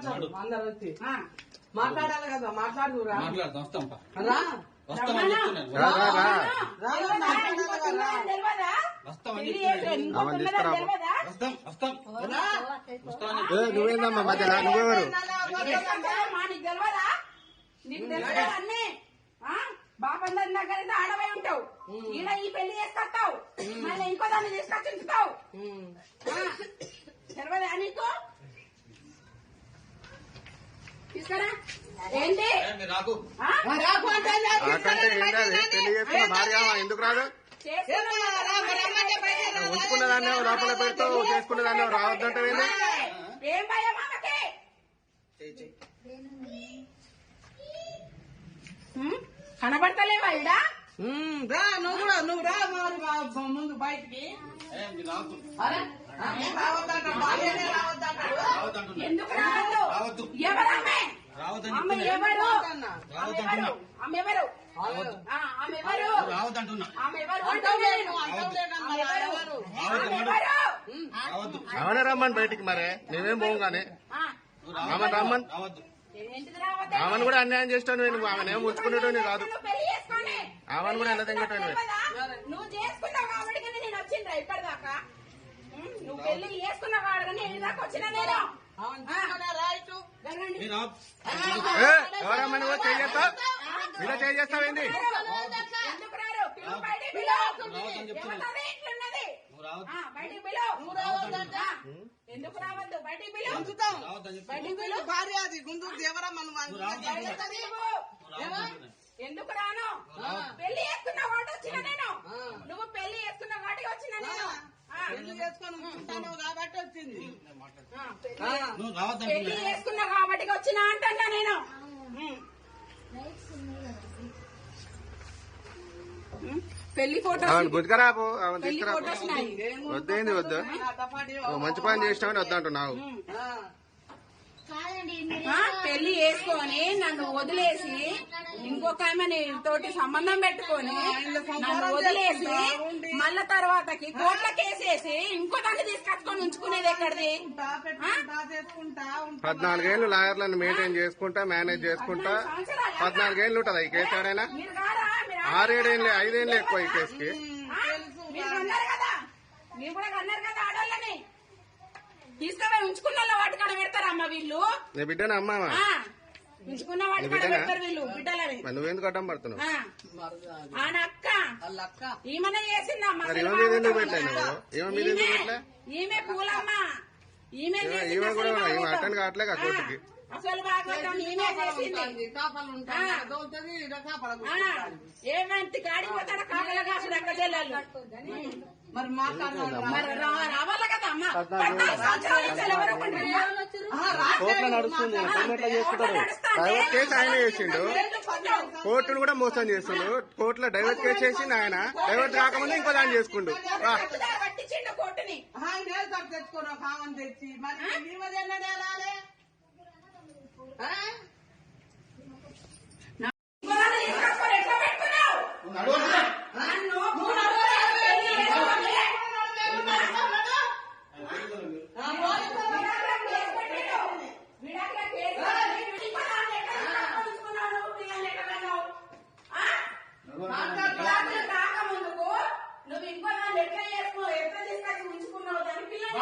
మాట్లాడు అందరు వచ్చి మాట్లాడాలి కదా మాట్లాడురా నువ్వేందమ్మా మధ్య నువ్వెవరు నీకు తెలియదా అన్నీ బాపందరి దగ్గర ఆడవై ఉంటావు ఈడ ఈ పెళ్లి చేసుకొస్తావు మళ్ళీ ఇంకో దాన్ని తీసుకొచ్చి ఉంచుతావు తెలియదా నీకు తీసుకురా ఏంటి పెళ్లి చేసుకున్న భార్య ఎందుకు రాదు ఉంచుకున్న దాన్ని లోపల పెడతావు చేసుకున్న దాన్ని రావద్దంటే ఏం భయం ఆమెకి కనబడతలేవా ఇడా రా నువ్వు కూడా నువ్వు రా ముందు బయటికి ఎందుకు రావద్దు ఎవరామె ఆమె ఎవరు ఆమె ఎవరు ఆమె ఎవరు ఆమె ఎవరు ఆమెనే రమ్మని బయటికి మరే మేమేం పోం కానీ ఆమెను రమ్మని ఆమెను కూడా అన్యాయం చేస్తాను నువ్వు ఆమెనేం ఉంచుకునేటోని కాదు ఆమెను కూడా ఎలా తింగటోని నువ్వు చేసుకున్నావు కాబట్టి నేను వచ్చిండ్రా ఇప్పటిదాకా నువ్వు పెళ్లి చేసుకున్నావు కాబట్టి నేను దాకా వచ్చిన నేను ఎవరమ్మా నువ్వు చేస్తావు ఇలా చేస్తావేంది ఎందుకు రారు ఇట్లున్నది బయటికి ఎందుకు రావద్దు బయటికి భార్య అది గుంటూరు దేవరమ్మ ఎందుకు రాను పెళ్లి చేసుకున్న వాటి వచ్చిన నేను నువ్వు పెళ్లి చేసుకున్న వాటికి వచ్చిన నేను పెళ్లి చేసుకుని ఉంచుకుంటాను కాబట్టి వచ్చింది పెళ్లి చేసుకున్న కాబట్టి వచ్చిన అంటా నేను పెళ్లి ఫోటో గుర్తుకరాపు తీసుకురా వద్దేంది వద్దు మంచి పని చేసినామని వద్దంటున్నావు పెళ్లి చేసుకొని నన్ను వదిలేసి ఇంకొక ఆమె తోటి సంబంధం పెట్టుకొని నన్ను వదిలేసి మళ్ళా తర్వాతకి కోట్ల కేసేసి ఇంకో దాన్ని తీసుకొచ్చుకొని ఉంచుకునేది ఎక్కడిది 14 ఏళ్ళు లాయర్లను మెయింటైన్ చేసుకుంటా మేనేజ్ చేసుకుంటా 14 ఏళ్ళు ఉంటది ఈ కేసు ఆడైనా 6-7 ఏళ్ళు 5 ఏళ్ళు ఎక్కువ ఈ కేసుకి మీరు అన్నారు కదా మీరు కూడా అన్నారు కదా ఆడోళ్ళని తీసుకుపోయి ఉంచుకున్న వాటి కాడ పెడతారమ్మా వీళ్ళు నీ బిడ్డను అమ్మా ఉంచుకున్న వాటి కాడ పెడతారు వీళ్ళు బిడ్డలని నువ్వెందుకు అడ్డం పడుతున్నావు ఆయన అక్క ఈమెనే చేసిందమ్మా ఈమె పూలమ్మా ఈమె కూడా ఈమె అటెండ్ కావట్లే కదా కోర్టుకి అసలు భాగవతం ఈమె చేసింది ఏమంటి గాడికి పోతాడు కాకల కాసుడు అక్క చెల్లెళ్ళు మరి మరి రావాలి కదా అమ్మా కోర్టులో నడుస్తుంది ఎట్లా చేసుకుంటారు డైవర్స్ కేసు ఆయన చేసిండు కోర్టును కూడా మోసం చేస్తుండు కోర్టులో డైవర్స్ కేసు చేసిండు ఆయన డైవర్స్ కాకముందు ఇంకో దాన్ని చేసుకుండు పట్టించిండు కోర్టుని తెచ్చుకున్నావు కామని తెచ్చి మరి రాకముందుకు నువ్వు ఇంకో దాన్ని ఎట్లా చేసుకున్నావు ఎట్లా తీసుకొచ్చి ఉంచుకున్నావు దాని పిల్లలు